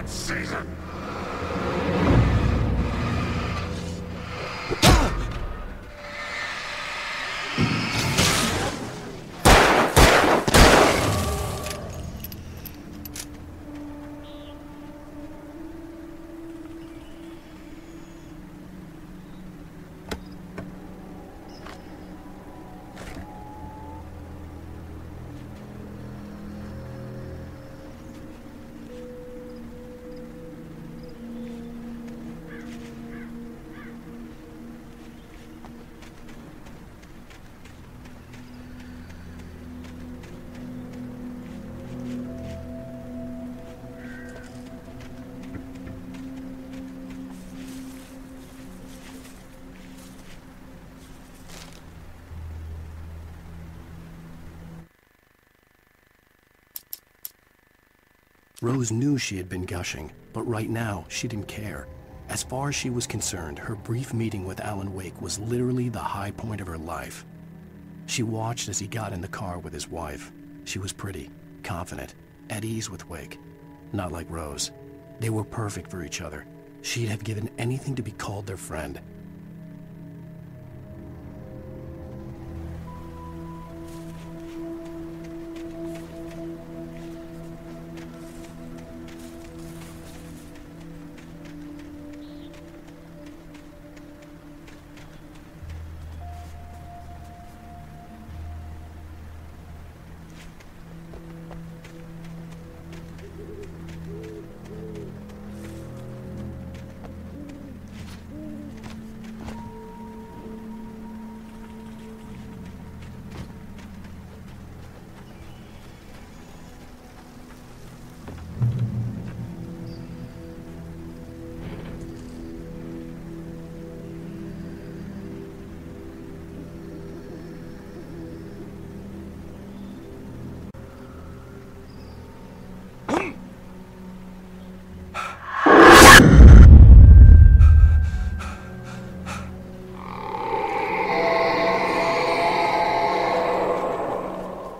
season. Rose knew she had been gushing, but right now, she didn't care. As far as she was concerned, her brief meeting with AlanWake was literally the high point of her life. She watched as he got in the car with his wife. She was pretty, confident, at ease with Wake. Not like Rose. They were perfect for each other. She'd have given anything to be called their friend.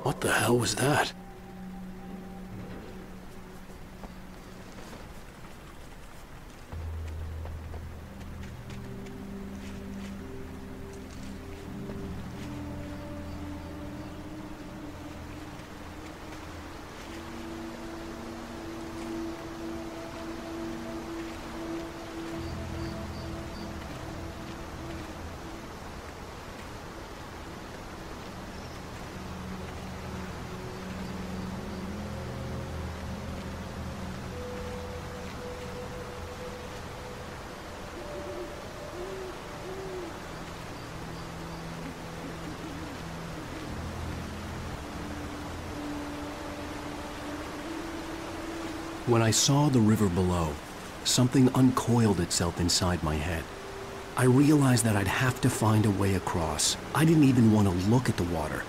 What the hell was that? When I saw the river below, something uncoiled itself inside my head. I realized that I'd have to find a way across. I didn't even want to look at the water.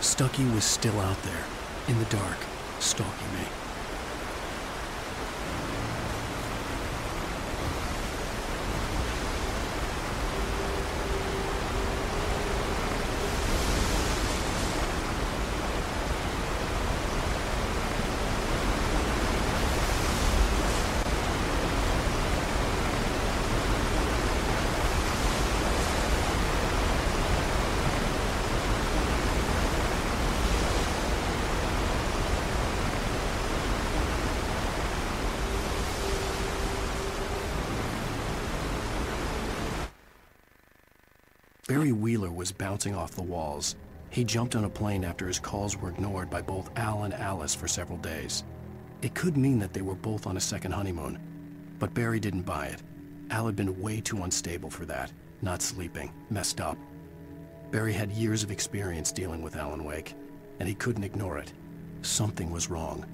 Stucky was still out there. in the dark, stalking me. Barry Wheeler was bouncing off the walls. He jumped on a plane after his calls were ignored by both Al and Alice for several days. It could mean that they were both on a second honeymoon, but Barry didn't buy it. Al had been way too unstable for that, not sleeping, messed up. Barry had years of experience dealing with AlanWake, and he couldn't ignore it. Something was wrong.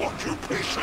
Occupation.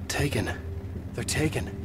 Taken. They're taken.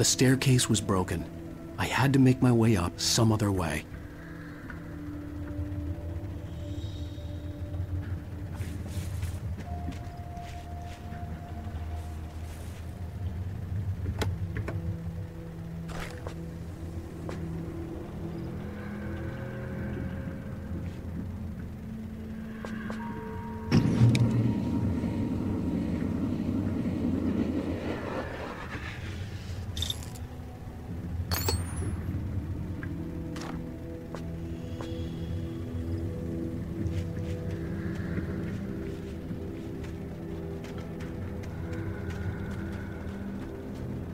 The staircase was broken. I had to make my way up some other way.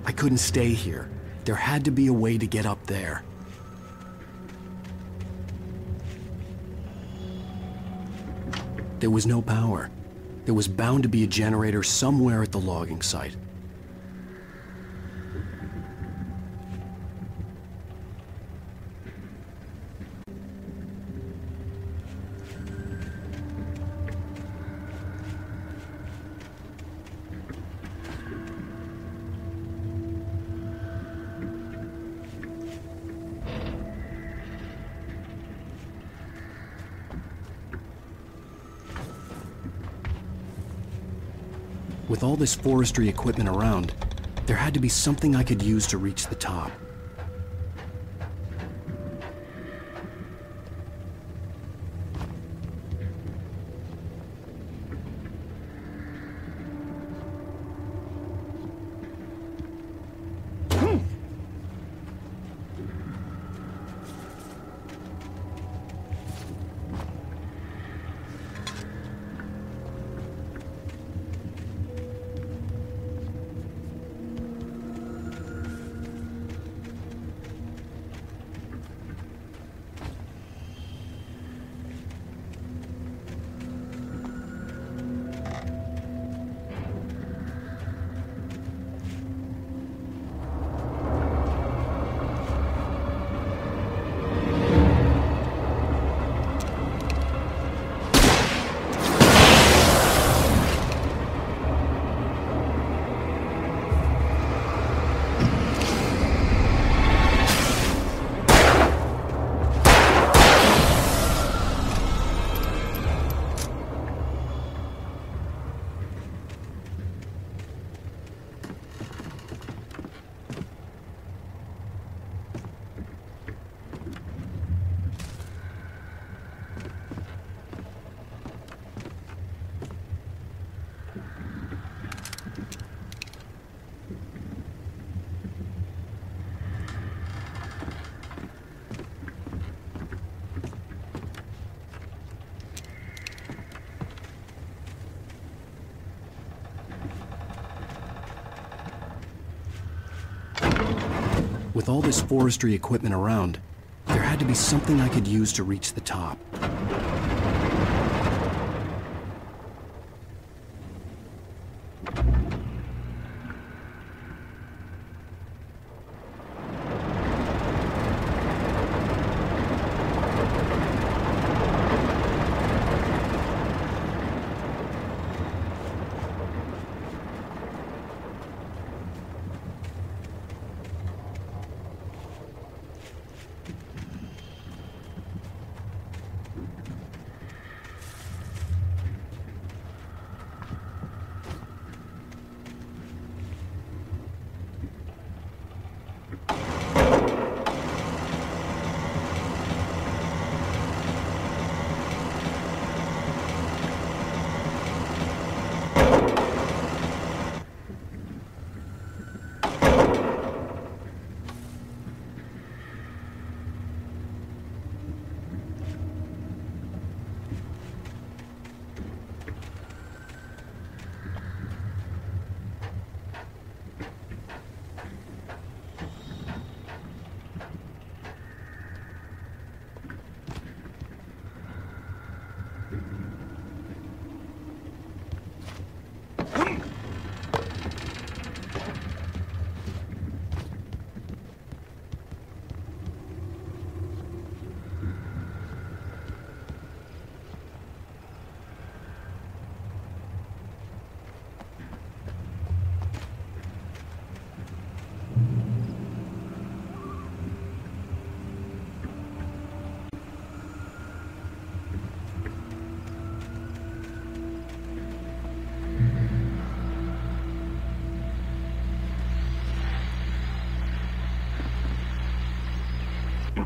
I couldn't stay here. There had to be a way to get up there. There was no power. There was bound to be a generator somewhere at the logging site. With all this forestry equipment around, there had to be something I could use to reach the top. With all this forestry equipment around, there had to be something I could use to reach the top.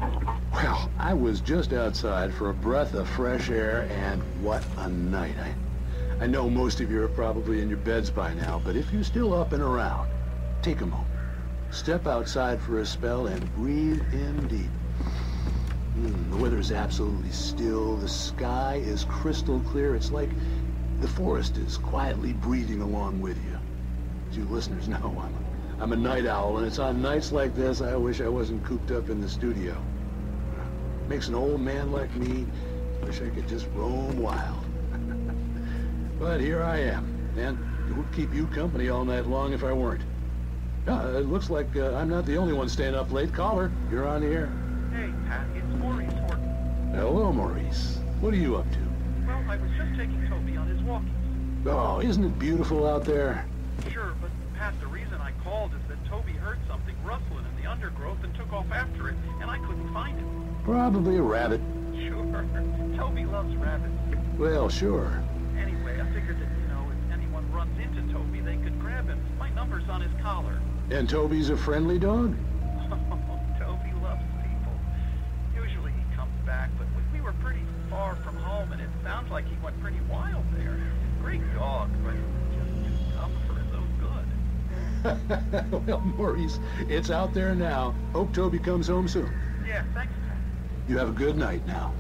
Well, I was just outside for a breath of fresh air, and what a night. I know most of you are probably in your beds by now, but if you're still up and around, take a moment. Step outside for a spell and breathe in deep. The weather is absolutely still. The sky is crystal clear. It's like the forest is quietly breathing along with you. As you listeners know, I'm a night owl, and it's on nights like this I wish I wasn't cooped up in the studio. Makes an old man like me wish I could just roam wild. But here I am, and it would keep you company all night long if I weren't. It looks like I'm not the only one staying up late. Caller, you're on the air. Hey, Pat, it's Maurice Horton. Hello, Maurice. What are you up to? Well, I was just taking Toby on his walkies. Oh, isn't it beautiful out there? Sure, but Pat, the reason I called is that Toby heard something rustling in the undergrowth and took off after it, and I couldn't find it. Probably a rabbit. Sure. Toby loves rabbits. Well, sure. Anyway, I figured that, if anyone runs into Toby, they could grab him. My number's on his collar. And Toby's a friendly dog? Toby loves people. Usually he comes back, but we were pretty far from home, and it sounds like he went pretty wild there. Great dog, but just too tough for his own good. Well, Maurice, it's out there now. Hope Toby comes home soon. Yeah, thanks, Pat. You have a good night now.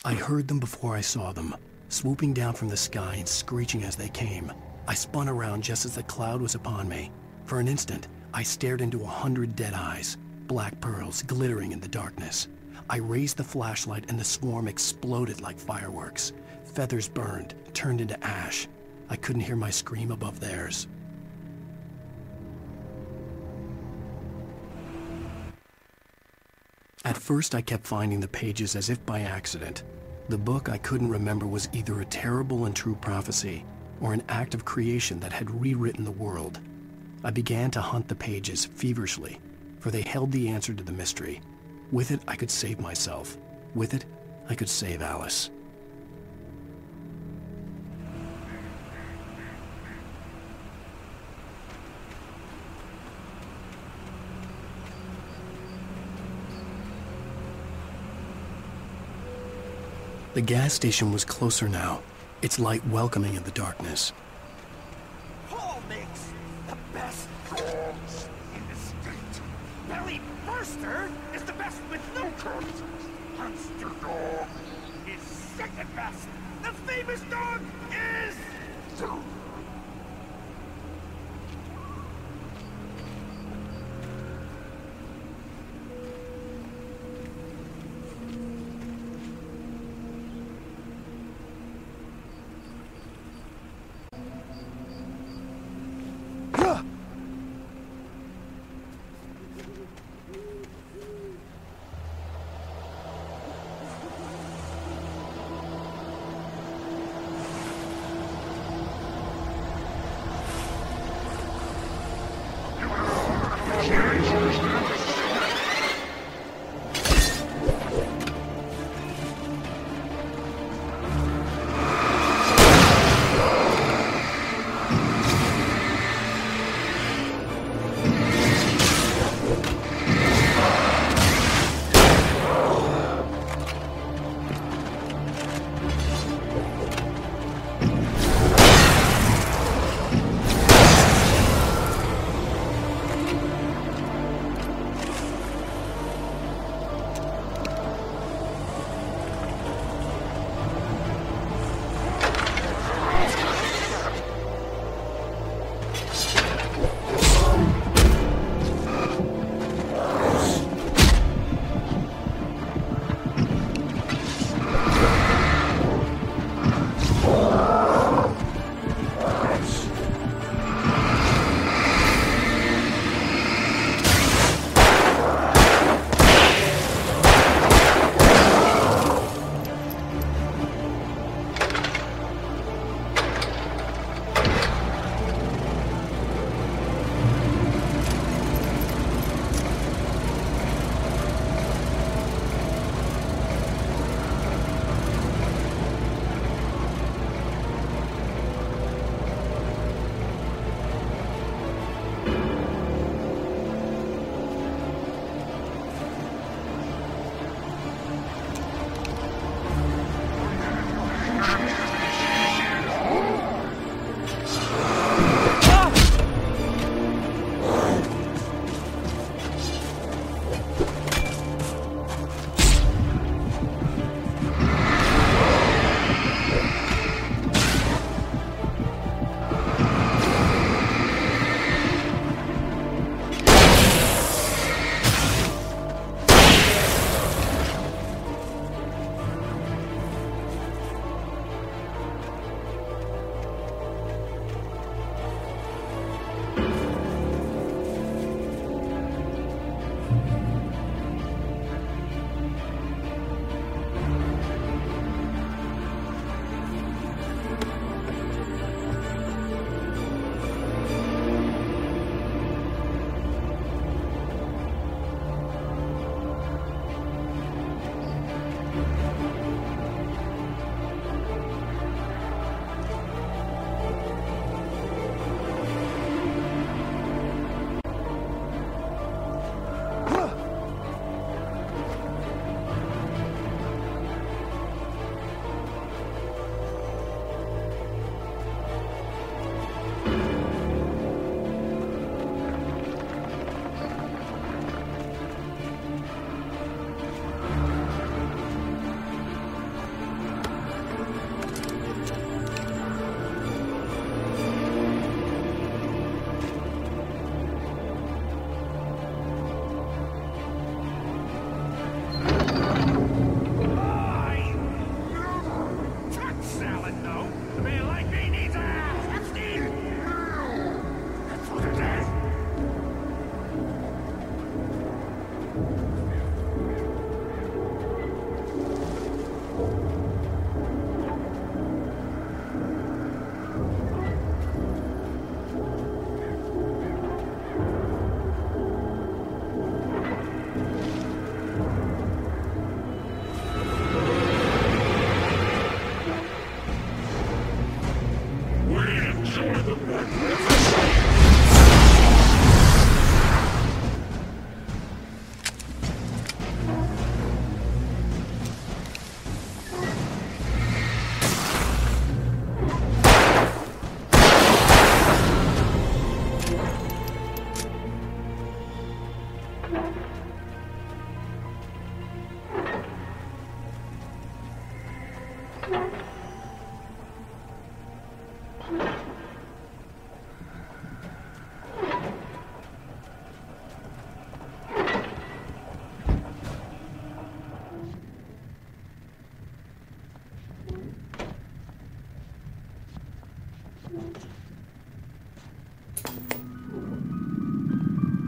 I heard them before I saw them, swooping down from the sky and screeching as they came. I spun around just as the cloud was upon me. For an instant, I stared into 100 dead eyes, black pearls glittering in the darkness. I raised the flashlight and the swarm exploded like fireworks. Feathers burned, turned into ash. I couldn't hear my scream above theirs. At first, I kept finding the pages as if by accident. The book I couldn't remember was either a terrible and true prophecy or an act of creation that had rewritten the world. I began to hunt the pages feverishly, for they held the answer to the mystery. With it, I could save myself. With it, I could save Alice. The gas station was closer now, its light welcoming in the darkness. Paul makes the best dogs in the state. Belly Burster is the best with no cuts. Monster Dog is second best. The famous dog is...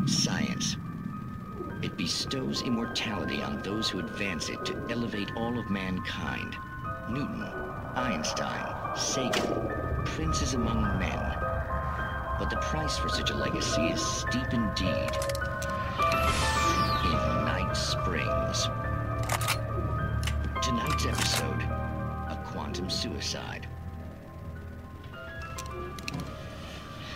Science. It bestows immortality on those who advance it to elevate all of mankind. Newton, Einstein, Sagan, princes among men. But the price for such a legacy is steep indeed. In Night Springs. Tonight's episode, a quantum suicide.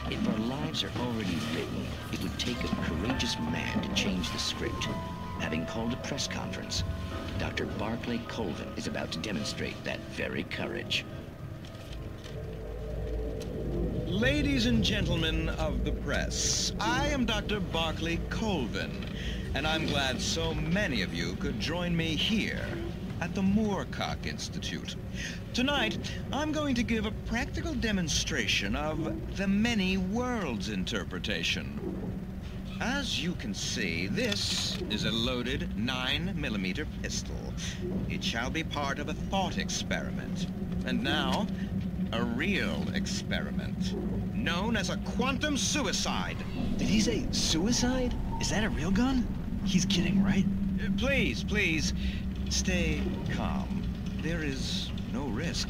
If our lives are already written, it would take a courageous man to change the script. Having called a press conference, Dr. Barclay Colvin is about to demonstrate that very courage. Ladies and gentlemen of the press, I am Dr. Barclay Colvin, and I'm glad so many of you could join me here at the Moorcock Institute. Tonight, I'm going to give a practical demonstration of the many worlds interpretation. As you can see, this is a loaded 9mm pistol. It shall be part of a thought experiment. And now, a real experiment, known as a quantum suicide. Did he say suicide? Is that a real gun? He's kidding, right? Please, stay calm. There is no risk.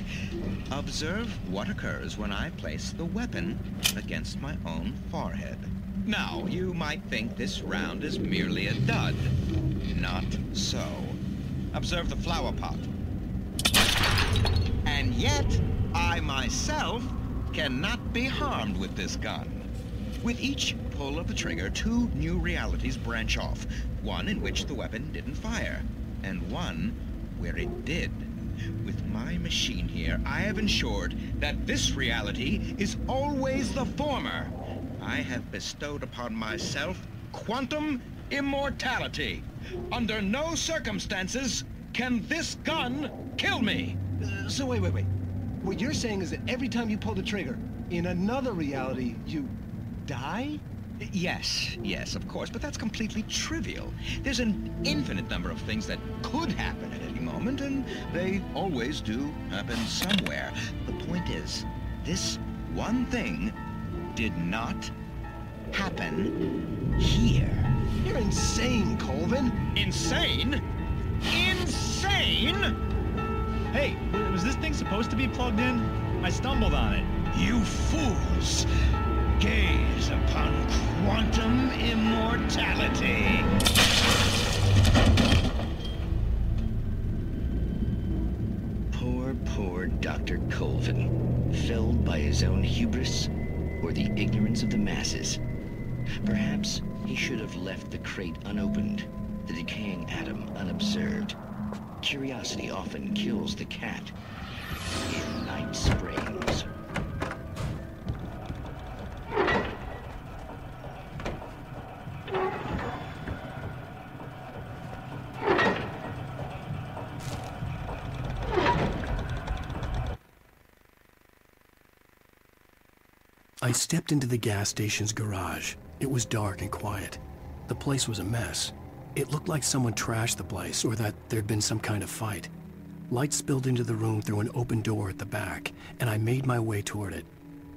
Observe what occurs when I place the weapon against my own forehead. Now, you might think this round is merely a dud. Not so. Observe the flower pot. And yet, I myself cannot be harmed with this gun. With each pull of the trigger, two new realities branch off. One in which the weapon didn't fire, and one where it did. With my machine here, I have ensured that this reality is always the former. I have bestowed upon myself quantum immortality. Under no circumstances can this gun kill me. So wait. What you're saying is that every time you pull the trigger, in another reality, you die? Yes, of course, but that's completely trivial. There's an infinite number of things that could happen at any moment, and they always do happen somewhere. The point is, this one thing did not happen here. You're insane, Colvin. Insane? Insane? Hey, was this thing supposed to be plugged in? I stumbled on it. You fools! Gaze upon quantum immortality. Poor Dr. Colvin, felled by his own hubris or the ignorance of the masses. Perhaps he should have left the crate unopened, the decaying atom unobserved. Curiosity often kills the cat. In Night Springs. I stepped into the gas station's garage. It was dark and quiet. The place was a mess. It looked like someone trashed the place or that there'd been some kind of fight. Light spilled into the room through an open door at the back, and I made my way toward it.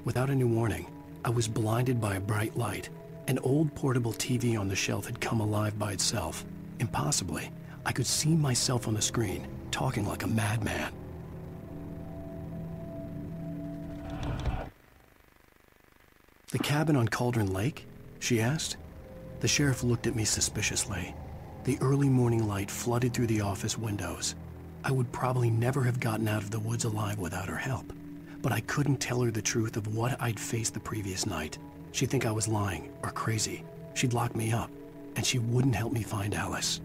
Without any warning, I was blinded by a bright light. An old portable TV on the shelf had come alive by itself. Impossibly, I could see myself on the screen, talking like a madman. "The cabin on Cauldron Lake?" she asked. The sheriff looked at me suspiciously. The early morning light flooded through the office windows. I would probably never have gotten out of the woods alive without her help, but I couldn't tell her the truth of what I'd faced the previous night. She'd think I was lying or crazy. She'd lock me up, and she wouldn't help me find Alice.